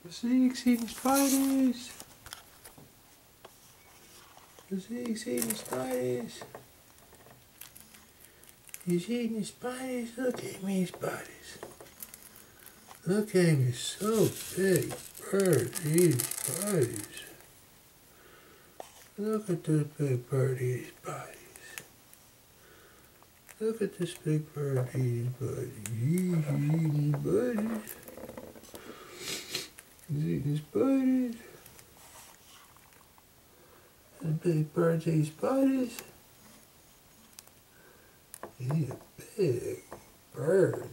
Beezekiel's eating spiders. Beezekiel's eating spiders. He's eating spiders. Look at me, spiders. Look at him, he's so big. Bird eating spiders. Look at this big bird eating spiders. Look at this big bird eating spiders. He's eating spiders. He's eating spiders. The big bird's eating spiders. He's a big bird.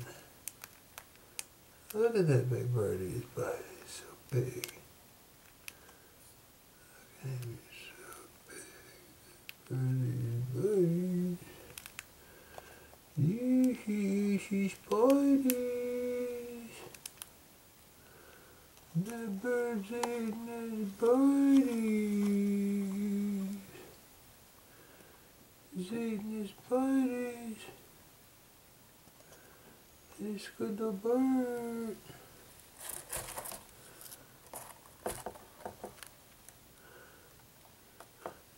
Look at that big bird eating spiders. So big. Look at him, so big. Bird eating spiders. She's spiders. The bird's eating the spiders. He's eating the spiders. This little bird.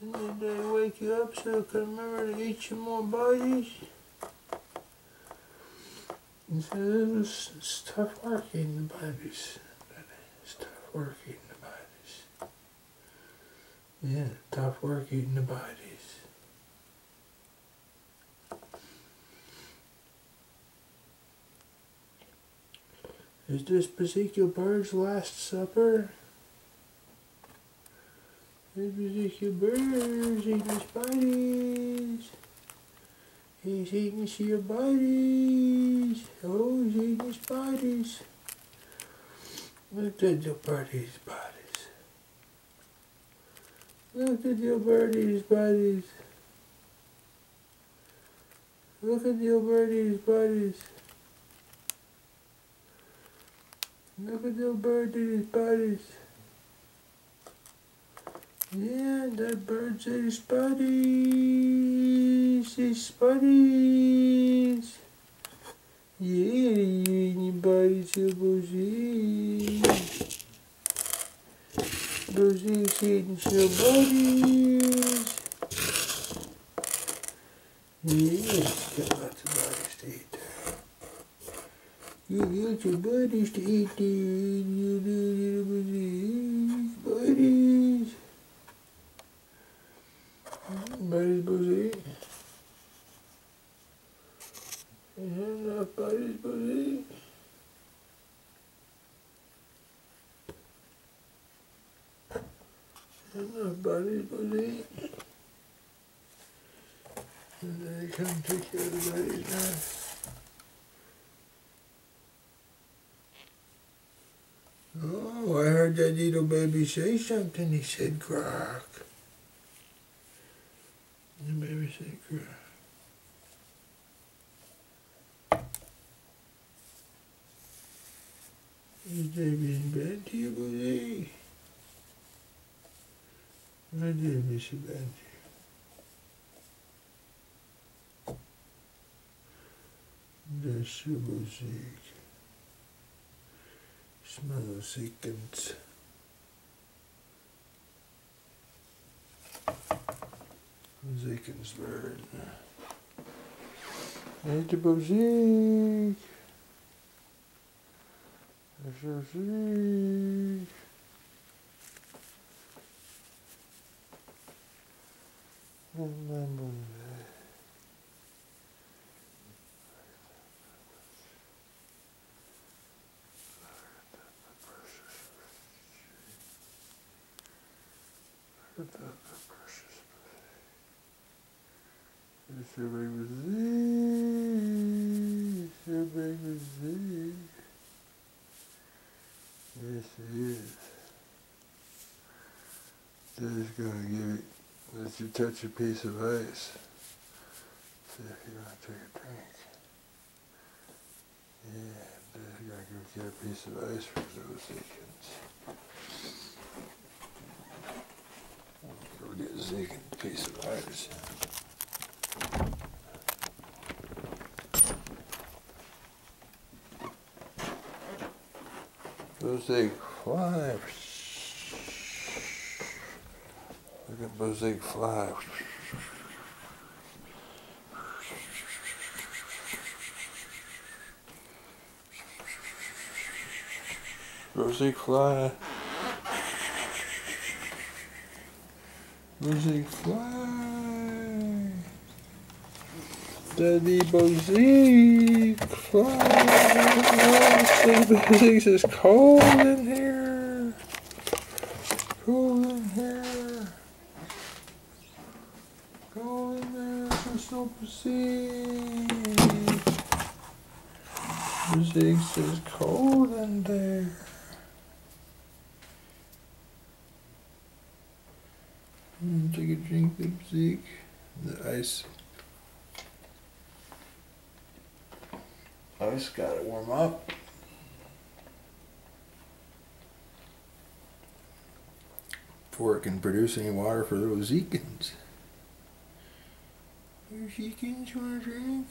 And then they wake you up so you can remember to eat some more spiders. And so it's tough work eating the spiders. It's tough work eating the spiders. Yeah, tough work eating the spiders. Is this Beezekiel bird's last supper? This Beezekiel bird's eating the spiders. He's eating your spiders. Oh, he's eating the spiders. Look at the bird eating spiders. Look at the bird eating spiders. Look at the bird eating spiders. Look at the bird eating spiders. Yeah, that bird's eating spiders. It's spiders. Yeah, you eating spiders, Beezekiel. Beezekiel's eating some spiders. Yeah, got lots of spiders to eat there. You got your buddies to eat there, you little buddies. Buddies, buddies. Enough buddies, buddies. Enough buddies, buddies. And then they come take care of the buddies now. Oh, I heard that little baby say something. He said, "Croc." The baby said, "Croc." Is baby in bed to you, buddy? My baby's in bed to you. That's your Beezekiel. Smell the seconds. Beezekiel's bird. Hey, the Beezekiel. There's your Beezekiel. It's your baby Z. It's your baby Z. Yes, it is. Daddy's gonna give it, let you touch a piece of ice. See if you want to take a drink. Yeah, Daddy's gonna go get a piece of ice for those chickens. Go get Zeke a piece of ice. Go Zeke. fly. Look at Beezekiel fly. Beezekiel fly. Beezekiel fly. Daddy Beezekiel fly. Beezekiel is cold in here. Cold in here. Cold in there. There's no Beezekiel. Beezekiel says cold in there. Take a drink of Beezekiel. The ice. Ice gotta warm up. Before it can produce any water for those Beezekins. Beezekins, you wanna drink?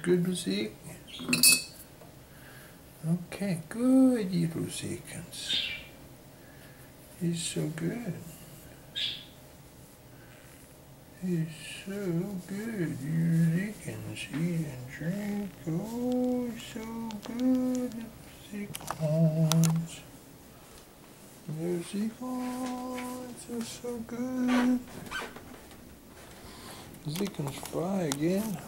Good, Beezekiel? Okay, good, you Beezekins. He's so good. He's so good, you Beezekins. Eat and drink. Oh, so good, Beezekins. Beezekins are so good. Beezekins fly again.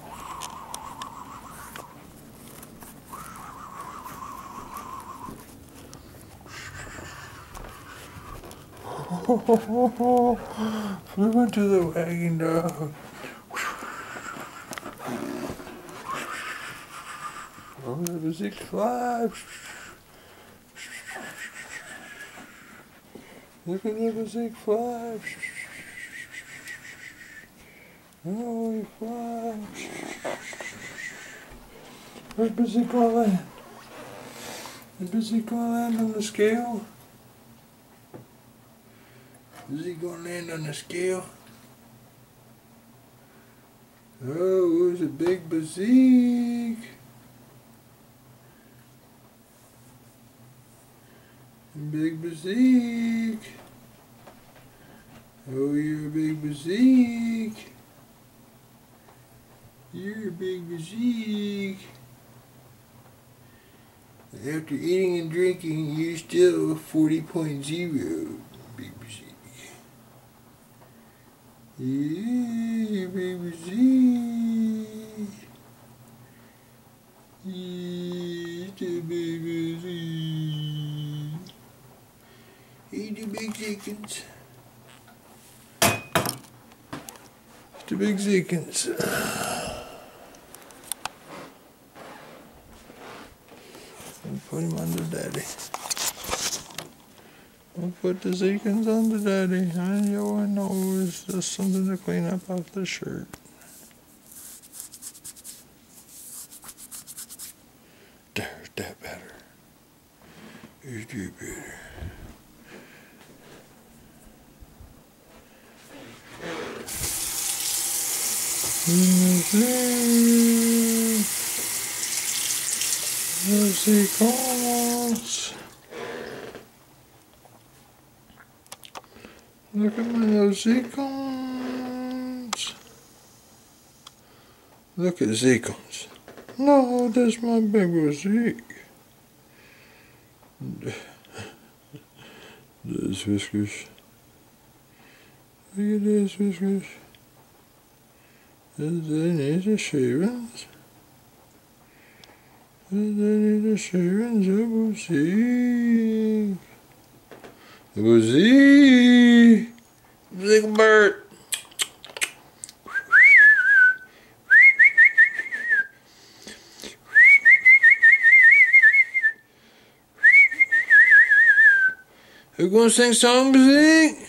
Flew into the wagon dog. Oh, the Beezekiel fly. Look at the Beezekiel fly. Oh, he flies. Where's Beezekiel land? Is Beezekiel land on the scale? Is he gonna land on the scale? Oh, it's a big Beezekiel. Big Beezekiel. Oh, you're a big Beezekiel. You're a big Beezekiel. After eating and drinking, you're still 40.0. Big Beezekiel. Yeah, big Beezekiel. Yeah, it's a big Beezekiel. Eat the Beezekins. The Beezekins. And put him under Daddy. We'll put the Beezekins under Daddy. I know it's just something to clean up off the shirt. There's that better. Is that better? Beezekiels. Look at my little Zeekons. Look at Zeekons. No, that's my baby Zeke. There's Whiskers. Look at this Whiskers. They need the shavings. They need the shavings of Zeke. Zeke. Zeke bird. Who gonna sing song, Beezekiel?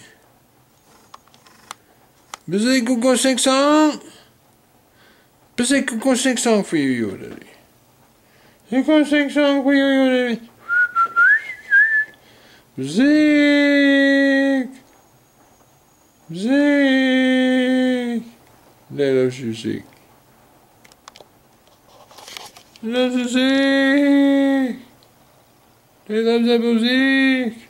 Beezekiel gonna sing song? Beezekiel gonna sing song for you, your daddy. He gonna sing song for you, your daddy. Beezekiel. Beezekiel. That loves you, Zeke. Loves you, Zeke. They love that Zeke.